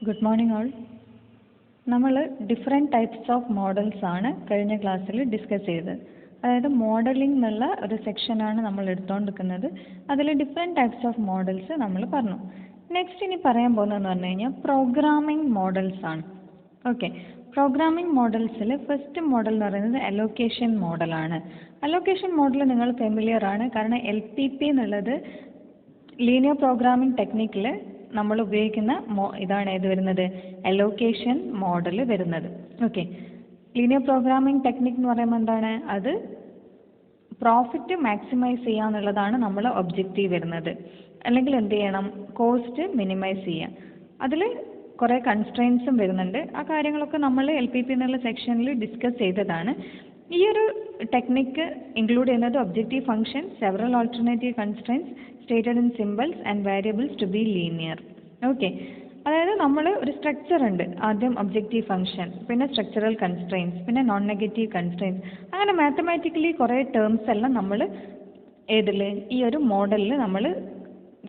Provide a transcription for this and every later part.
Good morning all. നമ്മൾ different types of models ആണ് കഴിഞ്ഞ ക്ലാസ്സിൽ ഡിസ്കസ് ചെയ്തത്. അതായത് മോഡലിംഗ് എന്നുള്ള ഒരു സെക്ഷനാണ് നമ്മൾ എടുത്തുകൊണ്ടിരിക്കുന്നത്. അതിൽ ഡിഫറെൻറ്റ് ടൈപ്സ് ഓഫ് മോഡൽസ് നമ്മൾ പറഞ്ഞു. നെക്സ്റ്റ് ഇനി പറയാൻ പോകുന്നതെന്ന് പറഞ്ഞു കഴിഞ്ഞാൽ പ്രോഗ്രാമിംഗ് മോഡൽസ് ആണ്. ഓക്കെ, പ്രോഗ്രാമിംഗ് മോഡൽസിൽ ഫസ്റ്റ് മോഡൽ എന്ന് പറയുന്നത് അലോക്കേഷൻ മോഡലാണ്. അലോക്കേഷൻ മോഡൽ നിങ്ങൾ ഫെമിലിയർ ആണ്, കാരണം LPP എന്നുള്ളത് ലീനിയർ പ്രോഗ്രാമിംഗ് ടെക്നിക്കിൽ നമ്മൾ ഉപയോഗിക്കുന്ന ഇതാണ് ഏത് വരുന്നത്, അലോക്കേഷൻ മോഡൽ വരുന്നത്. ഓക്കെ, ലീനിയർ പ്രോഗ്രാമിംഗ് ടെക്നിക് എന്ന് പറയുമ്പോൾ എന്താണ്, അത് പ്രോഫിറ്റ് മാക്സിമൈസ് ചെയ്യുക എന്നുള്ളതാണ് നമ്മൾ ഒബ്ജക്റ്റീവ് വരുന്നത്. അല്ലെങ്കിൽ എന്ത് ചെയ്യണം, കോസ്റ്റ് മിനിമൈസ് ചെയ്യുക. അതിൽ കുറേ കൺസ്ട്രെയിൻസും വരുന്നുണ്ട്. ആ കാര്യങ്ങളൊക്കെ നമ്മൾ LPP എന്നുള്ള സെക്ഷനിൽ ഡിസ്കസ് ചെയ്തതാണ്. ഈ ഒരു ടെക്നിക്ക് ഇൻക്ലൂഡ് ചെയ്യുന്നത് objective function, several alternative constraints stated in symbols and variables to be linear. Okay, അതായത് നമ്മൾ ഒരു സ്ട്രക്ചർ ഉണ്ട്. ആദ്യം ഒബ്ജക്റ്റീവ് ഫംഗ്ഷൻ, പിന്നെ സ്ട്രക്ചറൽ കൺസ്ട്രെയിൻസ്, പിന്നെ നോൺ നെഗറ്റീവ് കൺസ്ട്രെയിൻസ്, അങ്ങനെ മാത്തമാറ്റിക്കലി കുറേ ടേംസ് എല്ലാം നമ്മൾ ഏതിൽ ഈ ഒരു മോഡലിൽ നമ്മൾ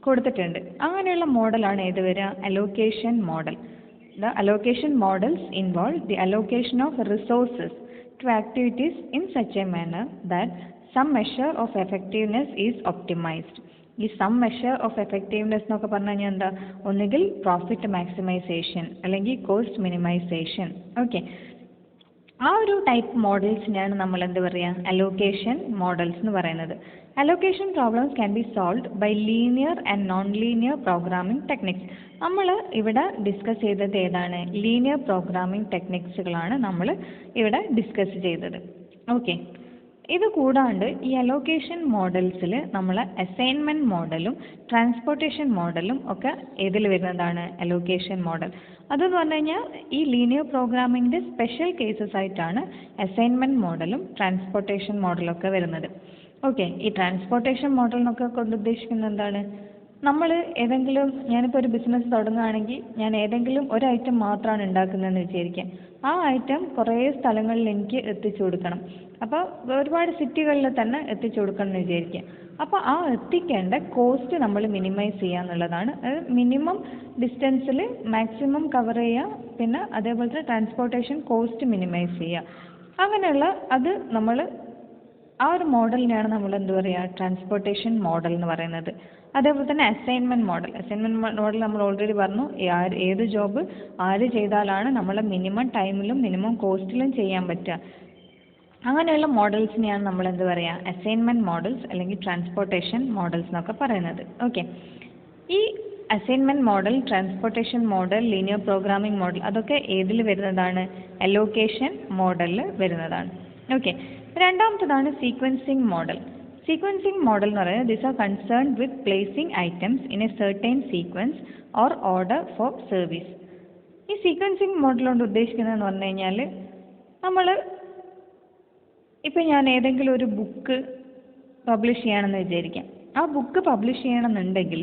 കൊടുത്തിട്ടുണ്ട്. അങ്ങനെയുള്ള മോഡലാണ് ഏത് വരിക, allocation model. The allocation models involve the allocation of resources to activities in such a manner that some measure of effectiveness is optimized. ഈ സം മെഷർ ഓഫ് എഫക്റ്റീവ്നെസ് എന്നൊക്കെ പറഞ്ഞു കഴിഞ്ഞാൽ എന്താ, ഒന്നുകിൽ പ്രോഫിറ്റ് മാക്സിമൈസേഷൻ അല്ലെങ്കിൽ കോസ്റ്റ് മിനിമൈസേഷൻ. ഓക്കെ, ആ ഒരു type മോഡൽസിനെയാണ് നമ്മൾ എന്ത് പറയുക, അലോക്കേഷൻ മോഡൽസ് എന്ന് പറയുന്നത്. Allocation problems can be solved by linear and non linear programming techniques. നമ്മൾ ഇവിടെ ഡിസ്കസ് ചെയ്തത് ഏതാണ്, ലീനിയർ പ്രോഗ്രാമിംഗ് ടെക്നിക്സുകളാണ് നമ്മൾ ഇവിടെ ഡിസ്കസ് ചെയ്തത്. ഓക്കെ, ഇത് കൂടാണ്ട് ഈ അലോക്കേഷൻ മോഡൽസിൽ നമ്മൾ അസൈൻമെൻറ്റ് മോഡലും ട്രാൻസ്പോർട്ടേഷൻ മോഡലും ഒക്കെ ഏതിൽ വരുന്നതാണ്, അലോക്കേഷൻ മോഡൽ. അതെന്ന് പറഞ്ഞു കഴിഞ്ഞാൽ ഈ ലീനിയർ പ്രോഗ്രാമിങ്ങിൻ്റെ സ്പെഷ്യൽ കേസസ് ആയിട്ടാണ് അസൈൻമെൻറ്റ് മോഡലും ട്രാൻസ്പോർട്ടേഷൻ മോഡലും ഒക്കെ വരുന്നത്. ഓക്കെ, ഈ ട്രാൻസ്പോർട്ടേഷൻ മോഡൽ എന്നൊക്കെ കൊണ്ട് ഉദ്ദേശിക്കുന്നത് എന്താണ്, നമ്മൾ ഏതെങ്കിലും, ഞാനിപ്പോൾ ഒരു ബിസിനസ് തുടങ്ങുകയാണെങ്കിൽ ഞാൻ ഏതെങ്കിലും ഒരു ഐറ്റം മാത്രമാണ് ഉണ്ടാക്കുന്നതെന്ന് വിചാരിക്കാം. ആ ഐറ്റം കുറേ സ്ഥലങ്ങളിൽ എനിക്ക് എത്തിച്ചു കൊടുക്കണം. അപ്പോൾ ഒരുപാട് സിറ്റികളിൽ തന്നെ എത്തിച്ചു കൊടുക്കണം എന്ന് വിചാരിക്കാം. അപ്പോൾ ആ എത്തിക്കേണ്ട കോസ്റ്റ് നമ്മൾ മിനിമൈസ് ചെയ്യുക എന്നുള്ളതാണ്. മിനിമം ഡിസ്റ്റൻസിൽ മാക്സിമം കവർ ചെയ്യുക, പിന്നെ അതേപോലത്തെ ട്രാൻസ്പോർട്ടേഷൻ കോസ്റ്റ് മിനിമൈസ് ചെയ്യുക. അങ്ങനെയുള്ള അത് നമ്മൾ ആ ഒരു മോഡലിനെയാണ് നമ്മൾ എന്ത് പറയുക, ട്രാൻസ്പോർട്ടേഷൻ മോഡൽ എന്ന് പറയുന്നത്. അതേപോലെ തന്നെ അസൈൻമെൻറ്റ് മോഡൽ. അസൈൻമെൻറ്റ് മോഡൽ നമ്മൾ ഓൾറെഡി പറഞ്ഞു, ഏത് ജോബ് ആര് ചെയ്താലാണ് നമ്മളെ മിനിമം ടൈമിലും മിനിമം കോസ്റ്റിലും ചെയ്യാൻ പറ്റുക. അങ്ങനെയുള്ള മോഡൽസിനെയാണ് നമ്മൾ എന്ത് പറയുക, അസൈൻമെൻറ്റ് മോഡൽസ് അല്ലെങ്കിൽ ട്രാൻസ്പോർട്ടേഷൻ മോഡൽസ് എന്നൊക്കെ പറയുന്നത്. ഓക്കെ, ഈ assignment model, transportation model, linear programming model അതൊക്കെ ഏതിൽ വരുന്നതാണ്, അലോക്കേഷൻ മോഡലിൽ വരുന്നതാണ്. ഓക്കെ, രണ്ടാമത്തതാണ് സീക്വൻസിങ് മോഡൽ. സീക്വൻസിങ് മോഡൽ എന്ന് പറയുന്നത് this are concerned with placing items in a certain sequence or order for service. ഈ സീക്വൻസിങ് മോഡൽ കൊണ്ട് ഉദ്ദേശിക്കുന്നതെന്ന് പറഞ്ഞു കഴിഞ്ഞാൽ, നമ്മൾ ഇപ്പം ഞാൻ ഏതെങ്കിലും ഒരു ബുക്ക് പബ്ലിഷ് ചെയ്യണമെന്ന് വിചാരിക്കാം. ആ ബുക്ക് പബ്ലിഷ് ചെയ്യണമെന്നുണ്ടെങ്കിൽ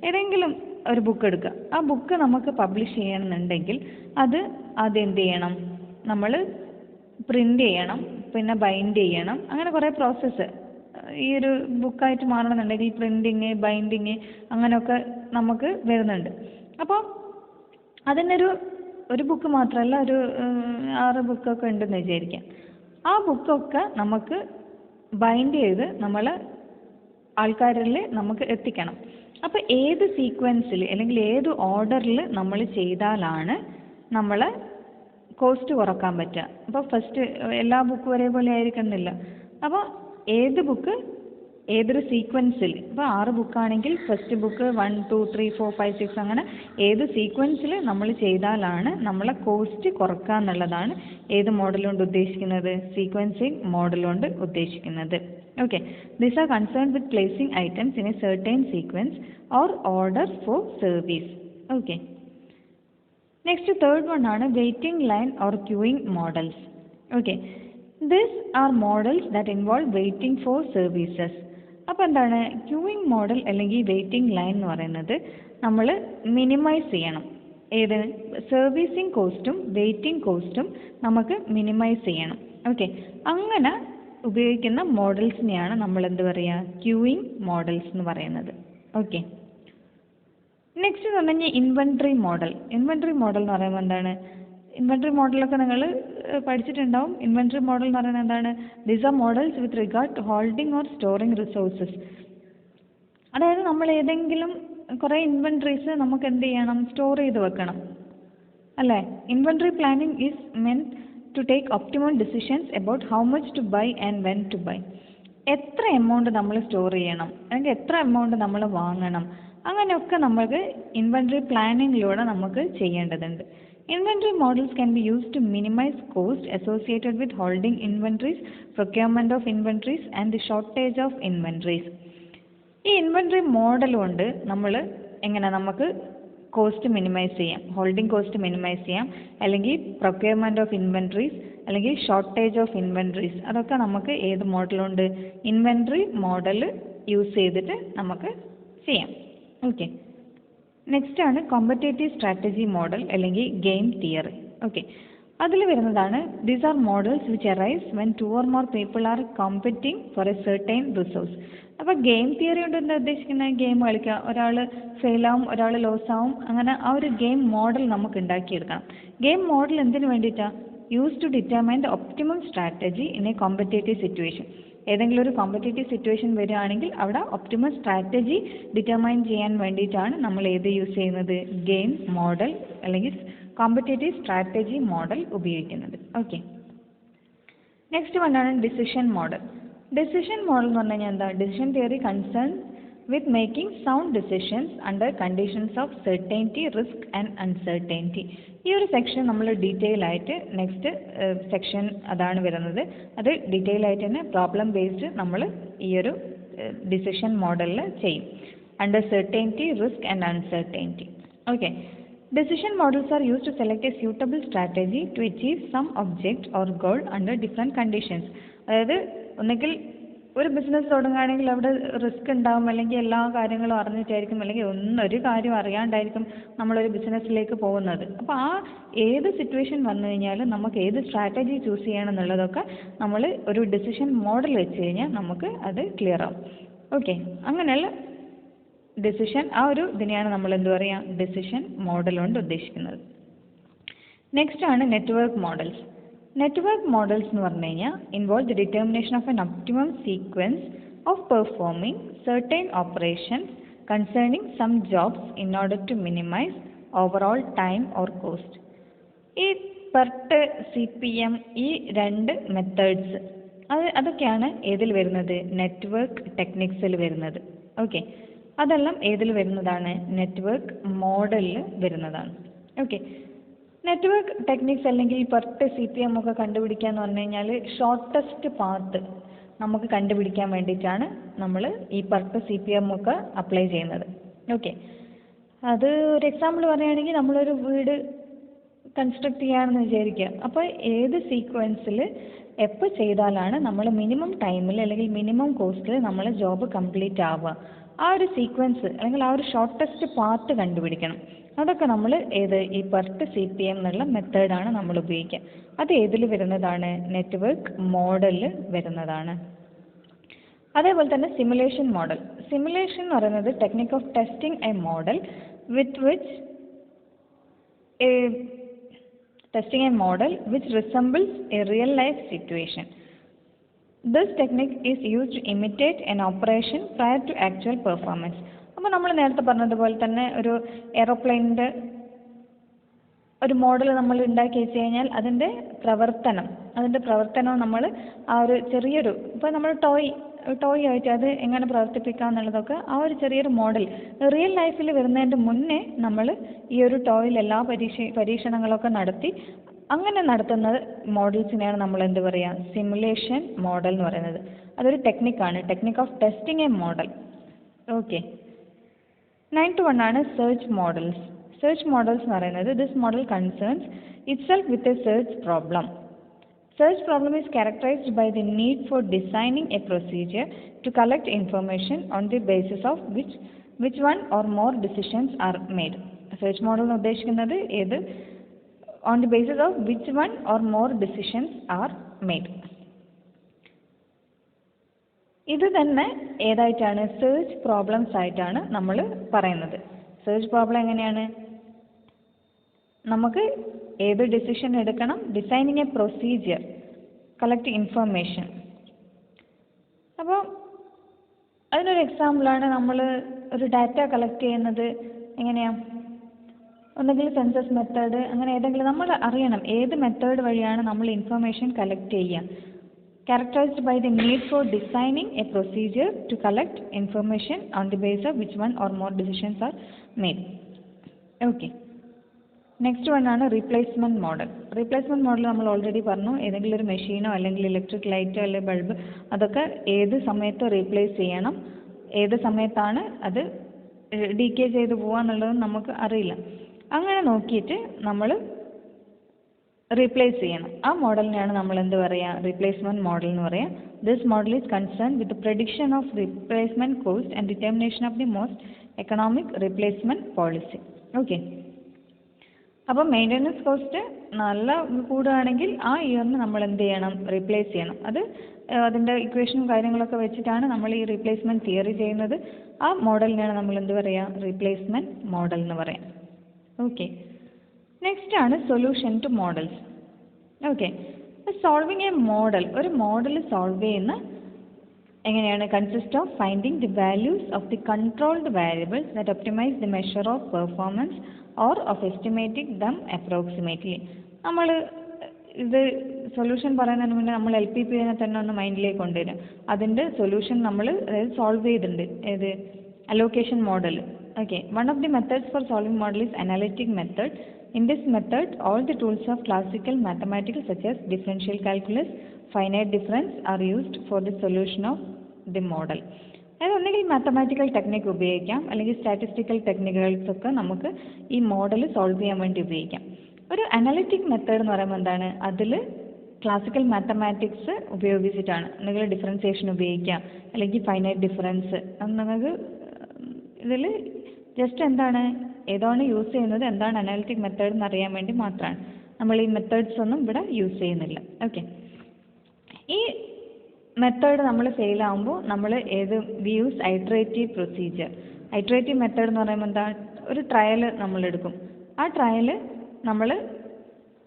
ഏതെങ്കിലും ഒരു ബുക്ക് എടുക്കുക. ആ ബുക്ക് നമുക്ക് പബ്ലിഷ് ചെയ്യണമെന്നുണ്ടെങ്കിൽ അത് ആദ്യം എന്ത് ചെയ്യണം, നമ്മൾ പ്രിൻ്റ് ചെയ്യണം, പിന്നെ ബൈൻഡ് ചെയ്യണം. അങ്ങനെ കുറേ പ്രോസസ്സ് ഈ ഒരു ബുക്കായിട്ട് മാറണമെന്നുണ്ടെങ്കിൽ പ്രിൻറ്റിങ്, ബൈൻഡിങ് അങ്ങനെയൊക്കെ നമുക്ക് വരുന്നുണ്ട്. അപ്പോൾ ഒരു ബുക്ക് മാത്രമല്ല, ഒരു 6 ബുക്കൊക്കെ ഉണ്ടെന്ന് വിചാരിക്കാം. ആ ബുക്കൊക്കെ നമുക്ക് ബൈൻഡ് ചെയ്ത് നമ്മൾ ആൾക്കാരിൽ നമുക്ക് എത്തിക്കണം. അപ്പോൾ ഏത് സീക്വൻസിൽ അല്ലെങ്കിൽ ഏത് ഓർഡറിൽ നമ്മൾ ചെയ്താലാണ് നമ്മൾ കോസ്റ്റ് കുറക്കാൻ പറ്റുക. അപ്പോൾ ഫസ്റ്റ് എല്ലാ ബുക്കും ഒരേപോലെ ആയിരിക്കണമെന്നില്ല. അപ്പോൾ ഏത് ബുക്ക് ഏതൊരു സീക്വൻസിൽ, ഇപ്പോൾ 6 ബുക്കാണെങ്കിൽ ഫസ്റ്റ് ബുക്ക് 1, 2, 3, 4, 5, 6 അങ്ങനെ ഏത് സീക്വൻസിൽ നമ്മൾ ചെയ്താലാണ് നമ്മളെ കോസ്റ്റ് കുറക്കുക എന്നുള്ളതാണ് ഏത് മോഡൽ കൊണ്ട് ഉദ്ദേശിക്കുന്നത്, സീക്വൻസിങ് മോഡൽ കൊണ്ട് ഉദ്ദേശിക്കുന്നത്. Okay, this are concern with placing items in a certain sequence or order for service. Okay, next third one ആണ് waiting line or queuing models. Okay, this are models that involve waiting for services. അപ്പോൾ എന്താണ് queuing model അല്ലെങ്കിൽ waiting line എന്ന് പറയുന്നത്, നമ്മൾ minimise ചെയ്യണം. ഏത്, servicing കോസ്റ്റും വെയിറ്റിംഗ് കോസ്റ്റും നമുക്ക് മിനിമൈസ് ചെയ്യണം. ഓക്കെ, അങ്ങനെ ഉപയോഗിക്കുന്ന മോഡൽസിനെയാണ് നമ്മൾ എന്ത് പറയുക, ക്യൂയിങ് മോഡൽസ് എന്ന് പറയുന്നത്. ഓക്കെ, നെക്സ്റ്റ് എന്ന് പറഞ്ഞു കഴിഞ്ഞാൽ ഇൻവെൻട്രി മോഡൽ. ഇൻവെൻട്രി മോഡൽ എന്ന് പറയുമ്പോൾ എന്താണ്? ഇൻവെൻട്രി മോഡലൊക്കെ നിങ്ങൾ പഠിച്ചിട്ടുണ്ടാവും. ഇൻവെൻട്രി മോഡൽ എന്ന് പറയുന്നത് എന്താണ്? These are models with regard to holding or storing resources. അതായത് നമ്മൾ ഏതെങ്കിലും കുറേ ഇൻവെൻട്രീസ് നമുക്ക് എന്ത് ചെയ്യണം? സ്റ്റോർ ചെയ്ത് വെക്കണം അല്ലേ? Inventory planning is meant to take optimal decisions about how much to buy and when to buy. എത്ര എമൗണ്ട് നമ്മൾ സ്റ്റോർ ചെയ്യണം അല്ലെങ്കിൽ എത്ര എമൗണ്ട് നമ്മൾ വാങ്ങണം, അങ്ങനെയൊക്കെ നമുക്ക് ഇൻവെൻട്രി പ്ലാനിങ്ങിലൂടെ നമുക്ക് ചെയ്യേണ്ടതുണ്ട്. Inventory models can be used to minimise cost associated with holding inventories, procurement of inventories and the shortage of inventories. ഈ ഇൻവെൻട്രി മോഡൽ കൊണ്ട് നമ്മൾ എങ്ങനെ നമുക്ക് കോസ്റ്റ് മിനിമൈസ് ചെയ്യാം, ഹോൾഡിംഗ് കോസ്റ്റ് മിനിമൈസ് ചെയ്യാം, അല്ലെങ്കിൽ പ്രൊക്യൂർമെന്റ് ഓഫ് ഇൻവെൻട്രീസ്, അല്ലെങ്കിൽ ഷോർട്ടേജ് ഓഫ് ഇൻവെൻട്രീസ്, അതൊക്കെ നമുക്ക് ഏത് മോഡലുണ്ട്? ഇൻവെൻട്രി മോഡൽ യൂസ് ചെയ്തിട്ട് നമുക്ക് ചെയ്യാം. ഓക്കെ, നെക്സ്റ്റ് ആണ് കോമ്പറ്റേറ്റീവ് സ്ട്രാറ്റജി മോഡൽ അല്ലെങ്കിൽ ഗെയിം തിയറി. ഓക്കെ, അതിൽ വരുന്നതാണ് these are models which arise when 2 or more people are competing for a certain resource. അപ്പോൾ ഗെയിം തിയറി കൊണ്ട് എന്താ ഉദ്ദേശിക്കുന്നത്? ഗെയിം കളിക്കുക, ഒരാൾ ഫെയിലാവും, ഒരാൾ ലോസ് ആവും, അങ്ങനെ ആ ഒരു ഗെയിം മോഡൽ നമുക്ക് ഉണ്ടാക്കിയെടുക്കണം. ഗെയിം മോഡൽ എന്തിനു വേണ്ടിയിട്ടാണ്? Use to determine the optimum strategy in a competitive situation. ഏതെങ്കിലും ഒരു കോമ്പറ്റേറ്റീവ് സിറ്റുവേഷൻ വരികയാണെങ്കിൽ അവിടെ ഒപ്റ്റിമം സ്ട്രാറ്റജി ഡിറ്റർമൈൻ ചെയ്യാൻ വേണ്ടിയിട്ടാണ് നമ്മൾ ഏത് യൂസ് ചെയ്യുന്നത്? ഗെയിം മോഡൽ അല്ലെങ്കിൽ കോമ്പറ്റേറ്റീവ് സ്ട്രാറ്റജി മോഡൽ ഉപയോഗിക്കുന്നത്. ഓക്കെ, നെക്സ്റ്റ് വണ്ണാണ് ഡിസിഷൻ മോഡൽ. ഡിസിഷൻ മോഡൽ എന്ന് പറഞ്ഞു കഴിഞ്ഞാൽ എന്താ? Decision theory concern with making sound decisions under conditions of certainty, risk and uncertainty. ഈ ഒരു സെക്ഷൻ നമ്മൾ ഡീറ്റെയിൽ ആയിട്ട് നെക്സ്റ്റ് സെക്ഷൻ അതാണ് വരുന്നത്. അത് ഡീറ്റെയിൽ ആയിട്ട് തന്നെ പ്രോബ്ലം ബേസ്ഡ് നമ്മൾ ഈ ഒരു ഡിസിഷൻ മോഡലിൽ ചെയ്യും. Under certainty, risk and uncertainty. Okay, decision models are used to select a suitable strategy to achieve some object or goal under different conditions. അതായത് ഒന്നുകിൽ ഒരു ബിസിനസ് തുടങ്ങുകയാണെങ്കിൽ അവിടെ റിസ്ക് ഉണ്ടാവും, അല്ലെങ്കിൽ എല്ലാ കാര്യങ്ങളും അറിഞ്ഞിട്ടായിരിക്കും, അല്ലെങ്കിൽ ഒരു കാര്യം അറിയാണ്ടായിരിക്കും നമ്മളൊരു ബിസിനസ്സിലേക്ക് പോകുന്നത്. അപ്പോൾ ആ ഏത് സിറ്റുവേഷൻ വന്നു കഴിഞ്ഞാലും നമുക്ക് ഏത് സ്ട്രാറ്റജി ചൂസ് ചെയ്യണം എന്നുള്ളതൊക്കെ നമ്മൾ ഒരു ഡിസിഷൻ മോഡൽ വെച്ച് കഴിഞ്ഞാൽ നമുക്ക് അത് ക്ലിയർ ആവും. ഓക്കെ, അങ്ങനെയുള്ള ഡിസിഷൻ ആ ഒരു ഇതിനെയാണ് നമ്മൾ എന്ത് പറയുക? ഡിസിഷൻ മോഡൽ കൊണ്ട് ഉദ്ദേശിക്കുന്നത്. നെക്സ്റ്റ് ആണ് നെറ്റ്വർക്ക് മോഡൽസ്. നെറ്റ്വർക്ക് മോഡൽസ് എന്ന് പറഞ്ഞു കഴിഞ്ഞാൽ involve the determination of an optimum sequence of performing certain operations concerning some jobs in order to minimise overall time or cost. ഈ PERT, CPM, ഈ രണ്ട് methods അതൊക്കെയാണ് ഏതിൽ വരുന്നത്? നെറ്റ്വർക്ക് ടെക്നിക്സിൽ വരുന്നത്. ഓക്കെ, അതെല്ലാം ഏതിൽ വരുന്നതാണ്? നെറ്റ്വർക്ക് മോഡലിൽ വരുന്നതാണ്. ഓക്കെ, നെറ്റ്വർക്ക് ടെക്നിക്സ് അല്ലെങ്കിൽ PERT, CPM ഒക്കെ കണ്ടുപിടിക്കുക എന്ന് പറഞ്ഞു കഴിഞ്ഞാൽ ഷോർട്ടസ്റ്റ് പാത്ത് നമുക്ക് കണ്ടുപിടിക്കാൻ വേണ്ടിയിട്ടാണ് നമ്മൾ ഈ PERT, CPM ഒക്കെ അപ്ലൈ ചെയ്യുന്നത്. ഓക്കെ, അത് ഒരു എക്സാമ്പിൾ പറയുകയാണെങ്കിൽ നമ്മളൊരു വീട് കൺസ്ട്രക്ട് ചെയ്യാമെന്ന് വിചാരിക്കുക. അപ്പോൾ ഏത് സീക്വൻസിൽ എപ്പോൾ ചെയ്താലാണ് നമ്മൾ മിനിമം ടൈമിൽ അല്ലെങ്കിൽ മിനിമം കോസ്റ്റിൽ നമ്മൾ ജോബ് കംപ്ലീറ്റ് ആവുക, ആ ഒരു സീക്വൻസ് അല്ലെങ്കിൽ ആ ഒരു ഷോർട്ടസ്റ്റ് പാത്ത് കണ്ടുപിടിക്കണം. അതൊക്കെ നമ്മൾ ഏത് ഈ PERT, CPM എന്നുള്ള മെത്തേഡാണ് നമ്മൾ ഉപയോഗിക്കുക. അത് ഏതിൽ വരുന്നതാണ്? നെറ്റ്വർക്ക് മോഡലിൽ വരുന്നതാണ്. അതേപോലെ തന്നെ സിമുലേഷൻ മോഡൽ. സിമുലേഷൻ എന്ന് പറയുന്നത് technique of testing a model which resembles a real life situation. This technique is used to imitate an operation prior to actual performance. അപ്പോൾ നമ്മൾ നേരത്തെ പറഞ്ഞതുപോലെ തന്നെ ഒരു എയ്റോപ്ലെയിനിൻ്റെ ഒരു മോഡൽ നമ്മൾ ഉണ്ടാക്കി വെച്ച് കഴിഞ്ഞാൽ അതിൻ്റെ പ്രവർത്തനം നമ്മൾ ആ ഒരു ചെറിയൊരു ഇപ്പോൾ നമ്മൾ ടോയ് ആയിട്ട് അത് എങ്ങനെ പ്രവർത്തിപ്പിക്കാം എന്നുള്ളതൊക്കെ ആ ഒരു ചെറിയൊരു മോഡൽ റിയൽ ലൈഫിൽ വരുന്നതിൻ്റെ മുന്നേ നമ്മൾ ഈ ഒരു ടോയിൽ എല്ലാ പരീക്ഷണങ്ങളൊക്കെ നടത്തി അങ്ങനെ നടത്തുന്ന മോഡൽസിനെയാണ് നമ്മൾ എന്ത് പറയുക? സിമുലേഷൻ മോഡൽ എന്ന് പറയുന്നത്. അതൊരു ടെക്നിക്കാണ്, technique of testing a model. Okay, 9th one ആണ് സെർച്ച് മോഡൽസ്. സെർച്ച് മോഡൽസ് എന്ന് പറയുന്നത് this model concerns itself with a search problem. Search problem is characterized by the need for designing a procedure to collect information on the basis of which one or more decisions are made. Search model എന്ന് ഉദ്ദേശിക്കുന്നത് ഏത്? On the basis of which one or more decisions are made. ഇത് തന്നെ ഏതായിട്ടാണ്? Search problems ആയിട്ടാണ് നമ്മൾ പറയുന്നത്. Search problem എങ്ങനെയാണ്? നമുക്ക് ഏത് ഡിസിഷൻ എടുക്കണം? Designing A procedure, collect information. അപ്പോൾ അതിനൊരു എക്സാമ്പിളാണ് നമ്മൾ ഒരു ഡാറ്റ കളക്ട് ചെയ്യുന്നത് എങ്ങനെയാണ്? ഒന്നുകിൽ സെൻസസ് മെത്തേഡ്, അങ്ങനെ ഏതെങ്കിലും നമ്മൾ അറിയണം ഏത് മെത്തേഡ് വഴിയാണ് നമ്മൾ ഇൻഫർമേഷൻ കളക്ട് ചെയ്യുക. Characterized by the need for designing a procedure to collect information on the basis of which one or more decisions are made. Okay. Next one ആണ് റീപ്ലേസ്മെൻറ്റ് മോഡൽ. റീപ്ലേസ്മെൻറ്റ് മോഡൽ നമ്മൾ already പറഞ്ഞു. ഏതെങ്കിലും ഒരു മെഷീനോ അല്ലെങ്കിൽ electric ലൈറ്റോ അല്ലെങ്കിൽ bulb, അതൊക്കെ ഏത് സമയത്ത് റീപ്ലേസ് ചെയ്യണം, ഏത് സമയത്താണ് അത് ഡീക്കേ ചെയ്ത് പോകാന്നുള്ളത് നമുക്ക് അറിയില്ല. അങ്ങനെ നോക്കിയിട്ട് നമ്മൾ റീപ്ലേസ് ചെയ്യണം. ആ മോഡലിനെയാണ് നമ്മൾ എന്ത് പറയുക? റീപ്ലേസ്മെൻറ്റ് മോഡൽ എന്ന് പറയാം. This model is concern with prediction of replacement cost and determination of the most economic replacement policy. Okay. അപ്പോൾ മെയിൻ്റനൻസ് കോസ്റ്റ് നല്ല കൂടുകയാണെങ്കിൽ ആ ഇയറിന് നമ്മൾ എന്ത് ചെയ്യണം? റീപ്ലേസ് ചെയ്യണം. അത് അതിൻ്റെ ഇക്വേഷനും കാര്യങ്ങളൊക്കെ വെച്ചിട്ടാണ് നമ്മൾ ഈ റീപ്ലേസ്മെൻറ്റ് തിയറി ചെയ്യുന്നത്. ആ മോഡലിനെയാണ് നമ്മൾ എന്ത് പറയുക? റീപ്ലേസ്മെൻറ്റ് മോഡൽ എന്ന് പറയാം. ഓക്കെ. നെക്സ്റ്റ് ആണ് solution to models. Okay. Solving a model, ഒരു മോഡൽ സോൾവ് ചെയ്യുന്ന എങ്ങനെയാണ്? Consist of finding the values of the controlled variables that optimize the measure of performance or of estimating them approximately. നമ്മൾ ഇത് solution പറയുന്നതിന് മുന്നേ നമ്മൾ LPP തന്നെ ഒന്ന് മൈൻഡിലേക്ക് കൊണ്ടുവരും. അതിൻ്റെ സൊല്യൂഷൻ നമ്മൾ സോൾവ് ചെയ്തിട്ടുണ്ട്. ഏത്? Allocation model. Okay, one of the methods for solving model is analytic method. In this method, all the tools of classical mathematics such as differential calculus, finite difference are used for the solution of the model. അതായത് ഒന്നുകിൽ mathematical technique ഉപയോഗിക്കാം, അല്ലെങ്കിൽ statistical ടെക്നിക്കുകൾസ് ഒക്കെ നമുക്ക് ഈ model solve ചെയ്യാൻ വേണ്ടി ഉപയോഗിക്കാം. ഒരു അനലിറ്റിക് മെത്തേഡ് എന്ന് പറയുമ്പോൾ എന്താണ്? അതിൽ ക്ലാസിക്കൽ മാത്തമാറ്റിക്സ് ഉപയോഗിച്ചിട്ടാണ്. ഒന്നുകിൽ ഡിഫറൻസിയേഷൻ ഉപയോഗിക്കാം, അല്ലെങ്കിൽ ഫൈനൈറ്റ് ഡിഫറൻസ്. നമുക്ക് ഇതിൽ ജസ്റ്റ് എന്താണ് ഏതാണ് യൂസ് ചെയ്യുന്നത്, എന്താണ് അനാലിറ്റിക് മെത്തേഡ് എന്ന് അറിയാൻ വേണ്ടി മാത്രമാണ്. നമ്മൾ ഈ മെത്തേഡ്സ് ഒന്നും ഇവിടെ യൂസ് ചെയ്യുന്നില്ല. ഓക്കെ. ഈ മെത്തേഡ് നമ്മൾ ഫെയിൽ ആകുമ്പോൾ നമ്മൾ we use iterative procedure. Iterative method എന്ന് പറയുമ്പോൾ എന്താ? ഒരു ട്രയൽ നമ്മളെടുക്കും. ആ ട്രയൽ നമ്മൾ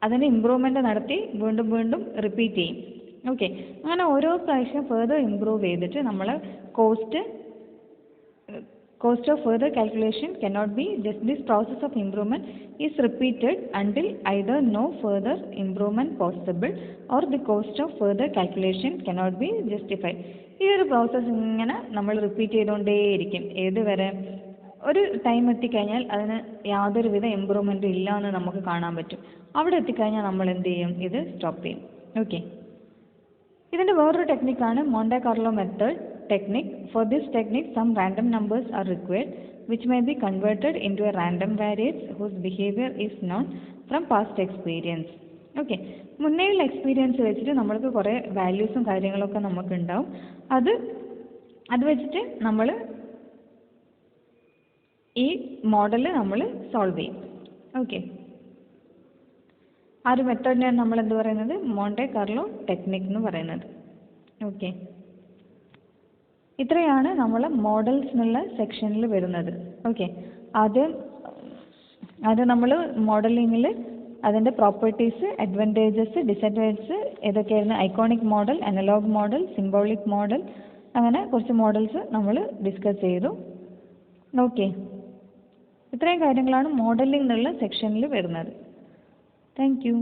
അതിന് ഇമ്പ്രൂവ്മെൻറ്റ് നടത്തി വീണ്ടും വീണ്ടും റിപ്പീറ്റ് ചെയ്യും. ഓക്കെ. അങ്ങനെ ഓരോ പ്രാവശ്യം ഫെർദർ ഇമ്പ്രൂവ് ചെയ്തിട്ട് നമ്മൾ cost of further calculation cannot be just this process of improvement is repeated until either no further improvement possible or the cost of further calculation cannot be justified. ഈ ഒരു process ഇങ്ങനെ നമ്മൾ repeat ചെയ്തുകൊണ്ടേയിരിക്കും. ഏതുവരെ? ഒരു time എത്തിക്കഴിഞ്ഞാൽ അതിന് യാതൊരുവിധ ഇമ്പ്രൂവ്മെൻറ്റും ഇല്ല എന്ന് നമുക്ക് കാണാൻ പറ്റും. അവിടെ എത്തിക്കഴിഞ്ഞാൽ നമ്മൾ എന്ത് ചെയ്യും? ഇത് സ്റ്റോപ്പ് ചെയ്യും. ഓക്കെ. ഇതിൻ്റെ വേറൊരു ടെക്നിക്കാണ് Monte Carlo method technique. For this technique, some random numbers are required which may be converted into a random variables whose behavior is known from past experience. Okay. മുന്നേയുള്ള എക്സ്പീരിയൻസ് വെച്ചിട്ട് നമ്മൾക്ക് കുറേ വാല്യൂസും കാര്യങ്ങളൊക്കെ നമുക്കുണ്ടാവും. അത് വെച്ചിട്ട് നമ്മൾ ഈ മോഡൽ നമ്മൾ സോൾവ് ചെയ്യും. ഓക്കെ. ആ ഒരു മെത്തേഡിനെയാണ് നമ്മൾ എന്ത് പറയുന്നത്? മോണ്ടെ കാർലോ ടെക്നിക് എന്ന് പറയുന്നത്. ഓക്കെ. ഇത്രയാണ് നമ്മൾ മോഡൽസ് എന്നുള്ള സെക്ഷനിൽ വരുന്നത്. ഓക്കെ. ആദ്യം നമ്മൾ മോഡലിങ്ങിൽ അതിൻ്റെ പ്രോപ്പർട്ടീസ്, അഡ്വാൻറ്റേജസ്, ഡിസഡ്വാൻറ്റേജസ് ഏതൊക്കെയായിരുന്നു? Iconic model, analogue model, symbolic model, അങ്ങനെ കുറച്ച് മോഡൽസ് നമ്മൾ ഡിസ്കസ് ചെയ്തു. ഓക്കെ. ഇത്രയും കാര്യങ്ങളാണ് മോഡലിംഗ് എന്നുള്ള സെക്ഷനിൽ വരുന്നത്. Thank you.